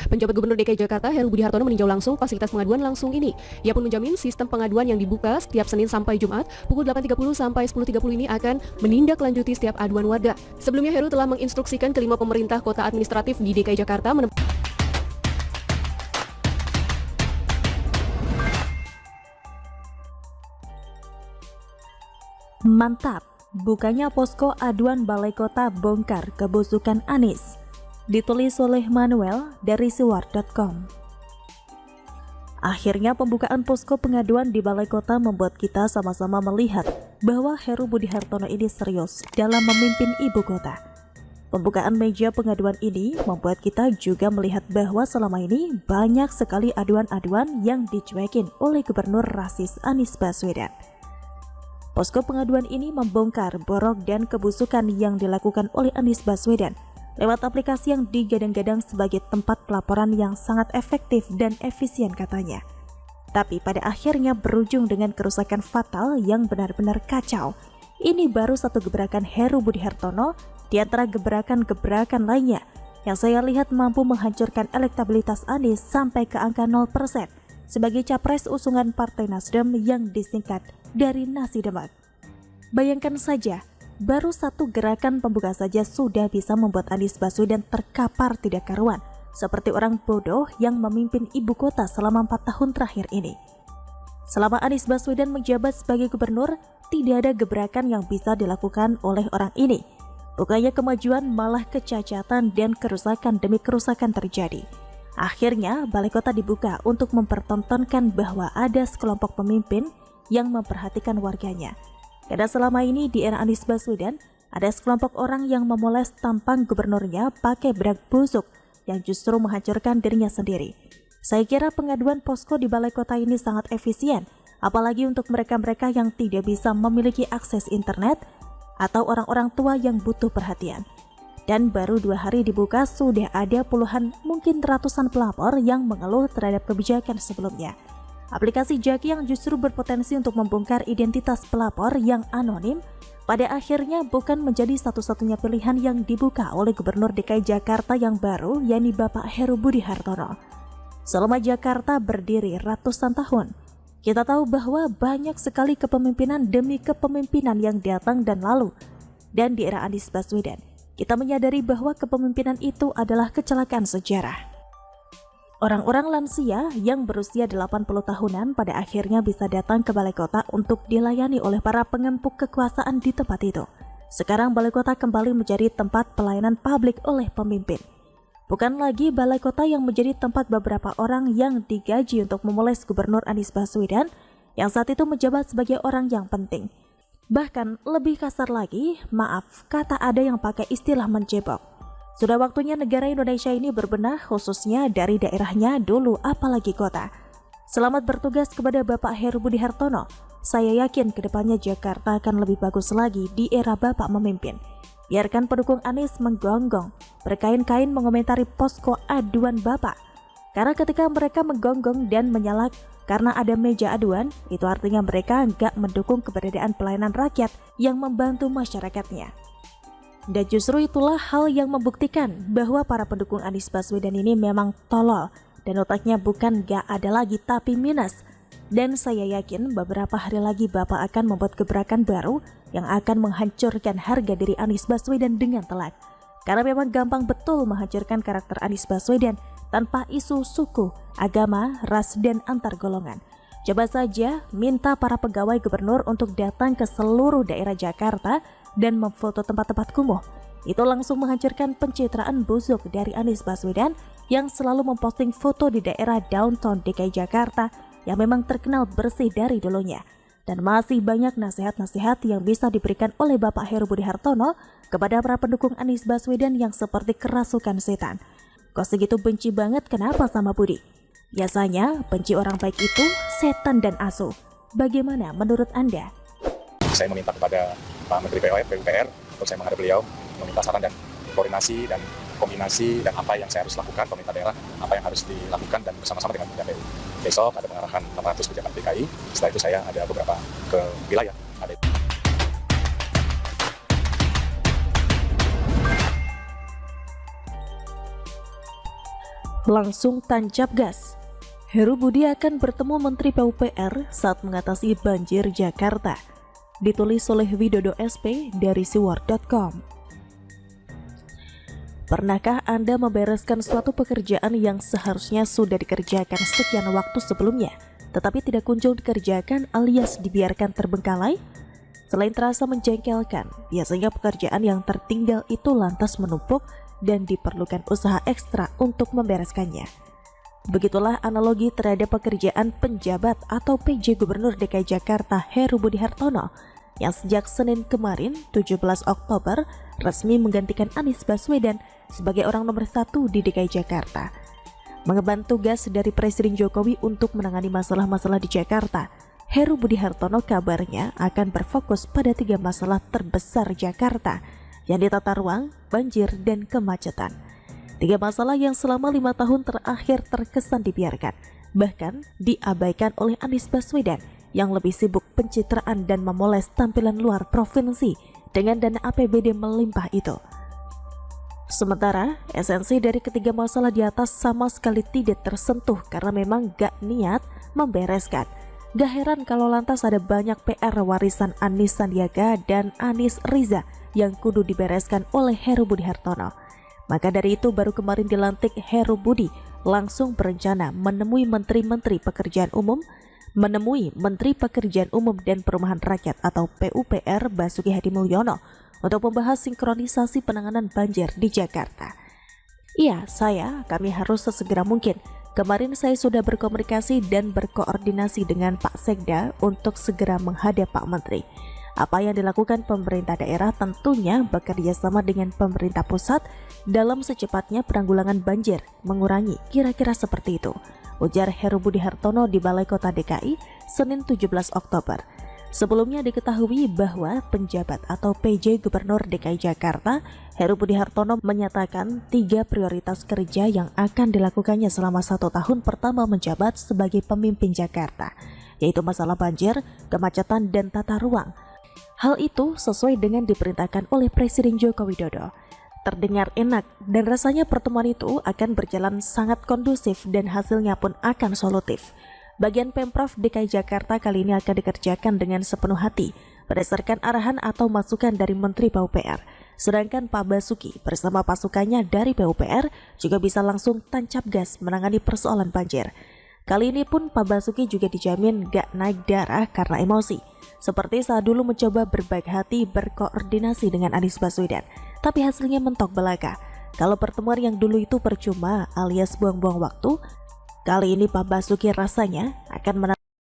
Penjabat Gubernur DKI Jakarta Heru Budi Hartono meninjau langsung fasilitas pengaduan langsung ini. Ia pun menjamin sistem pengaduan yang dibuka setiap Senin sampai Jumat pukul 8.30 sampai 10.30 ini akan menindaklanjuti setiap aduan warga. Sebelumnya Heru telah menginstruksikan kelima pemerintah kota administratif di DKI Jakarta Mantap, bukanya posko aduan Balai Kota bongkar kebusukan Anies. Ditulis oleh Manuel dari siwar.com. Akhirnya pembukaan posko pengaduan di Balai Kota membuat kita sama-sama melihat bahwa Heru Budi Hartono ini serius dalam memimpin ibu kota. Pembukaan meja pengaduan ini membuat kita juga melihat bahwa selama ini banyak sekali aduan-aduan yang dicuekin oleh Gubernur rasis Anies Baswedan. Posko pengaduan ini membongkar borok dan kebusukan yang dilakukan oleh Anies Baswedan lewat aplikasi yang digadang-gadang sebagai tempat pelaporan yang sangat efektif dan efisien katanya. Tapi pada akhirnya berujung dengan kerusakan fatal yang benar-benar kacau. Ini baru satu gebrakan Heru Budi Hartono di antara gebrakan-gebrakan lainnya yang saya lihat mampu menghancurkan elektabilitas Anies sampai ke angka 0% sebagai capres usungan Partai Nasdem yang disingkat dari Nasi Demak. Bayangkan saja, baru satu gerakan pembuka saja sudah bisa membuat Anies Baswedan terkapar tidak karuan, seperti orang bodoh yang memimpin ibu kota selama 4 tahun terakhir ini. Selama Anies Baswedan menjabat sebagai gubernur, tidak ada gebrakan yang bisa dilakukan oleh orang ini. Bukannya kemajuan, malah kecacatan dan kerusakan demi kerusakan terjadi. Akhirnya, Balai Kota dibuka untuk mempertontonkan bahwa ada sekelompok pemimpin yang memperhatikan warganya. Karena selama ini di era Anies Baswedan, ada sekelompok orang yang memoles tampang gubernurnya pakai bedak busuk yang justru menghancurkan dirinya sendiri. Saya kira pengaduan posko di Balai Kota ini sangat efisien, apalagi untuk mereka-mereka yang tidak bisa memiliki akses internet atau orang-orang tua yang butuh perhatian. Dan baru 2 hari dibuka sudah ada puluhan, mungkin ratusan pelapor yang mengeluh terhadap kebijakan sebelumnya. Aplikasi Jaki yang justru berpotensi untuk membongkar identitas pelapor yang anonim pada akhirnya bukan menjadi satu-satunya pilihan yang dibuka oleh Gubernur DKI Jakarta yang baru, yakni Bapak Heru Budi Hartono. Selama Jakarta berdiri ratusan tahun, kita tahu bahwa banyak sekali kepemimpinan demi kepemimpinan yang datang dan lalu. Dan di era Anies Baswedan, kita menyadari bahwa kepemimpinan itu adalah kecelakaan sejarah. Orang-orang lansia yang berusia 80 tahunan pada akhirnya bisa datang ke Balai Kota untuk dilayani oleh para pengempuk kekuasaan di tempat itu. Sekarang Balai Kota kembali menjadi tempat pelayanan publik oleh pemimpin. Bukan lagi Balai Kota yang menjadi tempat beberapa orang yang digaji untuk memoles Gubernur Anies Baswedan yang saat itu menjabat sebagai orang yang penting. Bahkan lebih kasar lagi, maaf, kata ada yang pakai istilah mencebok. Sudah waktunya negara Indonesia ini berbenah, khususnya dari daerahnya dulu, apalagi kota. Selamat bertugas kepada Bapak Heru Budi Hartono. Saya yakin kedepannya Jakarta akan lebih bagus lagi di era Bapak memimpin. Biarkan pendukung Anies menggonggong, berkain-kain mengomentari posko aduan Bapak. Karena ketika mereka menggonggong dan menyalak karena ada meja aduan, itu artinya mereka nggak mendukung keberadaan pelayanan rakyat yang membantu masyarakatnya. Dan justru itulah hal yang membuktikan bahwa para pendukung Anies Baswedan ini memang tolol dan otaknya bukan gak ada lagi tapi minus. Dan saya yakin beberapa hari lagi Bapak akan membuat gebrakan baru yang akan menghancurkan harga diri Anies Baswedan dengan telak. Karena memang gampang betul menghancurkan karakter Anies Baswedan tanpa isu suku, agama, ras, dan antar golongan. Coba saja minta para pegawai gubernur untuk datang ke seluruh daerah Jakarta dan memfoto tempat-tempat kumuh. Itu langsung menghancurkan pencitraan busuk dari Anies Baswedan yang selalu memposting foto di daerah downtown DKI Jakarta yang memang terkenal bersih dari dulunya. Dan masih banyak nasihat-nasihat yang bisa diberikan oleh Bapak Heru Budi Hartono kepada para pendukung Anies Baswedan yang seperti kerasukan setan. Kok segitu benci banget kenapa sama Budi? Biasanya benci orang baik itu setan dan asuh. Bagaimana menurut Anda? Saya meminta kepada Pak Menteri PUPR untuk saya menghadap beliau, meminta saran dan koordinasi dan kombinasi dan apa yang saya harus lakukan, pemerintah daerah, apa yang harus dilakukan dan bersama-sama dengan KPU. Besok ada pengarahan 600 pejabat DKI, setelah itu saya ada beberapa ke wilayah. langsung tancap gas. Heru Budi akan bertemu Menteri PUPR saat mengatasi banjir Jakarta. Ditulis oleh Widodo SP dari siwar.com. Pernahkah Anda membereskan suatu pekerjaan yang seharusnya sudah dikerjakan sekian waktu sebelumnya, tetapi tidak kunjung dikerjakan alias dibiarkan terbengkalai? Selain terasa menjengkelkan, biasanya pekerjaan yang tertinggal itu lantas menumpuk dan diperlukan usaha ekstra untuk membereskannya. Begitulah analogi terhadap pekerjaan penjabat atau PJ Gubernur DKI Jakarta Heru Budi Hartono yang sejak Senin kemarin 17 Oktober resmi menggantikan Anies Baswedan sebagai orang nomor 1 di DKI Jakarta. Mengemban tugas dari Presiden Jokowi untuk menangani masalah-masalah di Jakarta, Heru Budi Hartono kabarnya akan berfokus pada 3 masalah terbesar Jakarta, yang ditata ruang, banjir, dan kemacetan. 3 masalah yang selama 5 tahun terakhir terkesan dibiarkan, bahkan diabaikan oleh Anies Baswedan yang lebih sibuk pencitraan dan memoles tampilan luar provinsi dengan dana APBD melimpah itu. Sementara, esensi dari ketiga masalah di atas sama sekali tidak tersentuh karena memang gak niat membereskan. Gak heran kalau lantas ada banyak PR warisan Anies Sandiaga dan Anies Riza yang kudu dibereskan oleh Heru Budi Hartono. Maka dari itu baru kemarin dilantik Heru Budi langsung berencana menemui Menteri Pekerjaan Umum dan Perumahan Rakyat atau PUPR Basuki Hadi Mulyono untuk membahas sinkronisasi penanganan banjir di Jakarta. Iya, kami harus sesegera mungkin. Kemarin saya sudah berkomunikasi dan berkoordinasi dengan Pak Sekda untuk segera menghadap Pak Menteri. Apa yang dilakukan pemerintah daerah tentunya bekerja sama dengan pemerintah pusat dalam secepatnya penanggulangan banjir, mengurangi, kira-kira seperti itu, ujar Heru Budi Hartono di Balai Kota DKI, Senin 17 Oktober. Sebelumnya diketahui bahwa penjabat atau PJ Gubernur DKI Jakarta, Heru Budi Hartono menyatakan 3 prioritas kerja yang akan dilakukannya selama 1 tahun pertama menjabat sebagai pemimpin Jakarta, yaitu masalah banjir, kemacetan, dan tata ruang. Hal itu sesuai dengan diperintahkan oleh Presiden Joko Widodo. Terdengar enak dan rasanya pertemuan itu akan berjalan sangat kondusif dan hasilnya pun akan solutif. Bagian Pemprov DKI Jakarta kali ini akan dikerjakan dengan sepenuh hati berdasarkan arahan atau masukan dari Menteri PUPR. Sedangkan Pak Basuki bersama pasukannya dari PUPR juga bisa langsung tancap gas menangani persoalan banjir. Kali ini pun Pak Basuki juga dijamin gak naik darah karena emosi. Seperti saat dulu mencoba berbaik hati berkoordinasi dengan Anies Baswedan, tapi hasilnya mentok belaka. Kalau pertemuan yang dulu itu percuma alias buang-buang waktu, kali ini Pak Basuki rasanya akan